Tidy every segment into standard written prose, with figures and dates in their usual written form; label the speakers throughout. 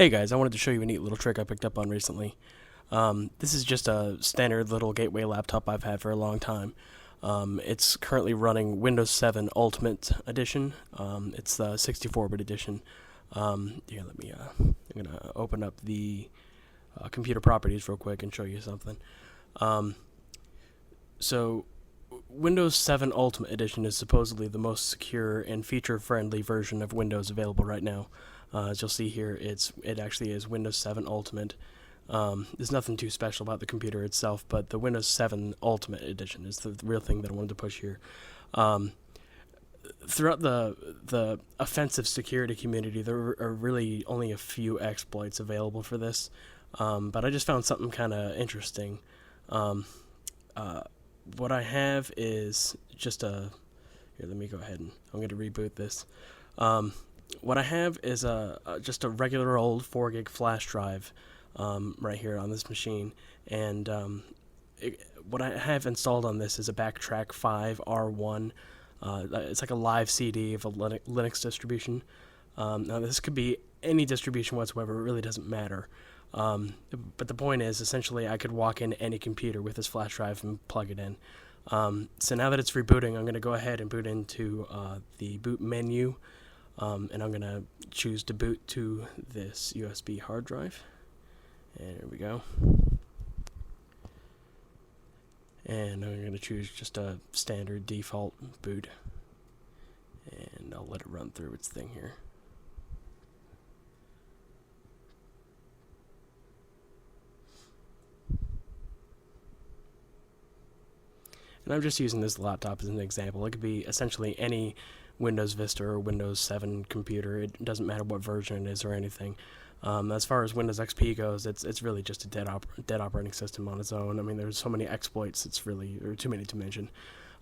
Speaker 1: Hey guys, I wanted to show you a neat little trick I picked up on recently. This is just a standard little gateway laptop I've had for a long time. It's currently running Windows 7 Ultimate Edition. It's the 64-bit edition. Here, I'm gonna open up the computer properties real quick and show you something. So, Windows 7 Ultimate Edition is supposedly the most secure and feature-friendly version of Windows available right now. As you'll see here, it actually is Windows 7 Ultimate. There's nothing too special about the computer itself, but the Windows 7 Ultimate Edition is the real thing that I wanted to push here. Throughout the offensive security community, there are really only a few exploits available for this, but I just found something kind of interesting. What I have is just a... Here, let me go ahead and I'm going to reboot this. What I have is just a regular old 4 gig flash drive right here on this machine, and what I have installed on this is a Backtrack 5 R1. It's like a live CD of a Linux distribution. Now this could be any distribution whatsoever, it really doesn't matter. But the point is, essentially, I could walk into any computer with this flash drive and plug it in. So now that it's rebooting, I'm going to go ahead and boot into the boot menu. And I'm going to choose to boot to this USB hard drive. And here we go. And I'm going to choose just a standard default boot. And I'll let it run through its thing here. And I'm just using this laptop as an example. It could be essentially any Windows Vista or Windows 7 computer. It doesn't matter what version it is or anything. As far as Windows XP goes, it's really just a dead operating system on its own. I mean, there's so many exploits, there are too many to mention.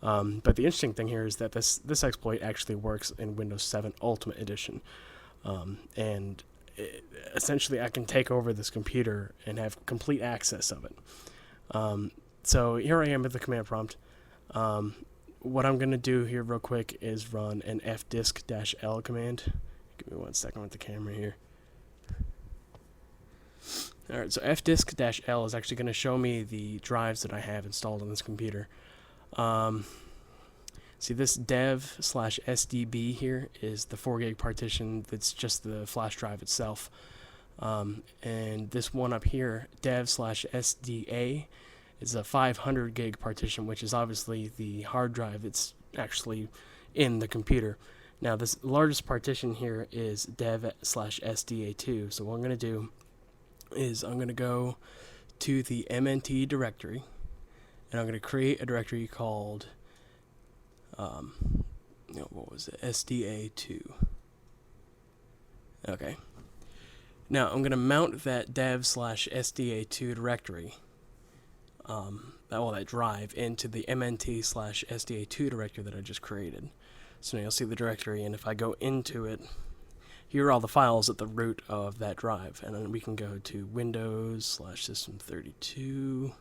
Speaker 1: But the interesting thing here is that this exploit actually works in Windows 7 Ultimate Edition. Essentially, I can take over this computer and have complete access of it. So here I am at the command prompt. What I'm going to do here real quick is run an fdisk-l command. Give me 1 second with the camera here. Alright, so fdisk-l is actually going to show me the drives that I have installed on this computer. See, this dev/sdb here is the 4 gig partition that's just the flash drive itself. And this one up here, dev/sda, is a 500 gig partition, which is obviously the hard drive that's actually in the computer. Now, this largest partition here is dev/sda2. So what I'm going to do is I'm going to go to the mnt directory, and I'm going to create a directory called what was it? sda2. Okay. Now I'm going to mount that dev/sda2 directory. That drive into the mnt/sda2 directory that I just created. So now you'll see the directory, and if I go into it, here are all the files at the root of that drive, and then we can go to Windows/System32,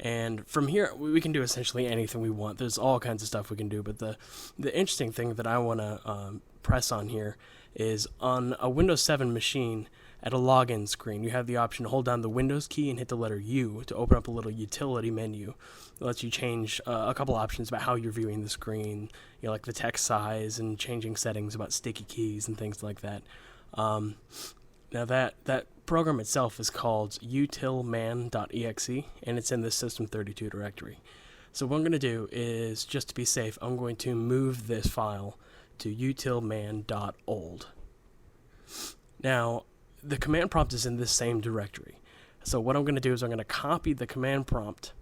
Speaker 1: and from here we can do essentially anything we want. There's all kinds of stuff we can do, but the interesting thing that I want to press on here is on a Windows 7 machine. At a login screen, you have the option to hold down the Windows key and hit the letter U to open up a little utility menu. It lets you change a couple options about how you're viewing the screen, like the text size and changing settings about sticky keys and things like that. Now that program itself is called utilman.exe, and it's in the System32 directory. So what I'm going to do is, just to be safe, I'm going to move this file to utilman.old. Now, the command prompt is in this same directory. So what I'm going to do is I'm going to copy the command prompt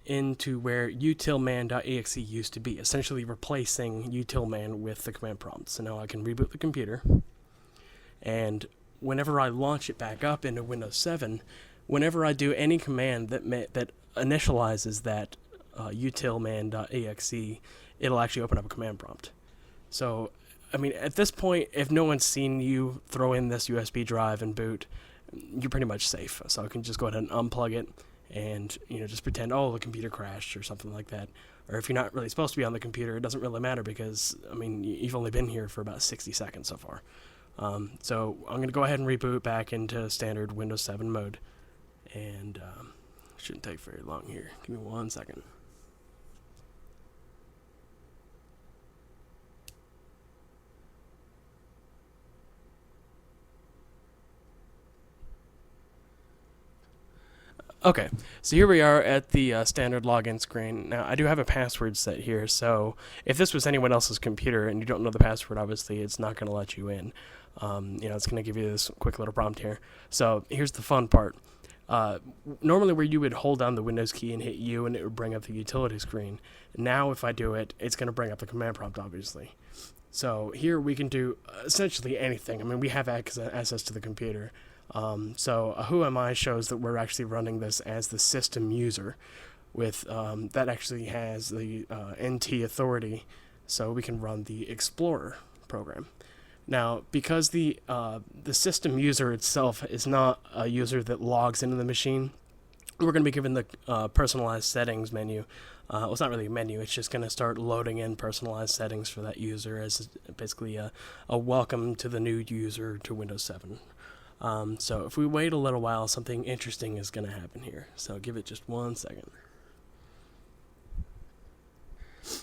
Speaker 1: into where utilman.exe used to be, essentially replacing utilman with the command prompt. So now I can reboot the computer, and whenever I launch it back up into Windows 7, whenever I do any command that initializes that utilman.exe, it'll actually open up a command prompt. So I mean, at this point, if no one's seen you throw in this USB drive and boot, you're pretty much safe. So I can just go ahead and unplug it and, just pretend, oh, the computer crashed or something like that. Or if you're not really supposed to be on the computer, it doesn't really matter because, I mean, you've only been here for about 60 seconds so far. So I'm going to go ahead and reboot back into standard Windows 7 mode, and shouldn't take very long here. Give me 1 second. Okay, so here we are at the standard login screen. Now, I do have a password set here, so if this was anyone else's computer and you don't know the password, obviously it's not going to let you in. It's going to give you this quick little prompt here. So here's the fun part. Normally where you would hold down the Windows key and hit U and it would bring up the utility screen. Now if I do it, it's going to bring up the command prompt, obviously. So here we can do essentially anything. I mean, we have access to the computer. So Who Am I shows that we're actually running this as the system user with that actually has the NT authority, so we can run the Explorer program. Now, because the system user itself is not a user that logs into the machine, we're going to be given the personalized settings menu. Well, it's not really a menu, it's just going to start loading in personalized settings for that user as basically a welcome to the new user to Windows 7. So if we wait a little while, something interesting is going to happen here. So give it just 1 second.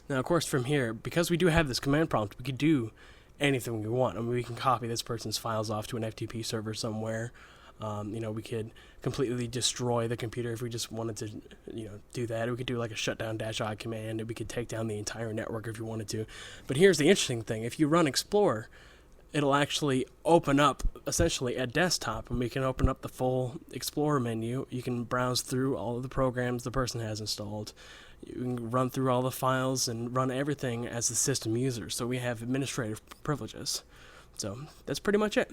Speaker 1: Now, of course, from here, because we do have this command prompt, we could do anything we want. I mean, we can copy this person's files off to an FTP server somewhere. We could completely destroy the computer if we just wanted to, do that. We could do like a shutdown-i command, and we could take down the entire network if you wanted to. But here's the interesting thing. If you run Explorer, it'll actually open up essentially a desktop, and we can open up the full Explorer menu. You can browse through all of the programs the person has installed. You can run through all the files and run everything as the system user. So we have administrative privileges. So that's pretty much it.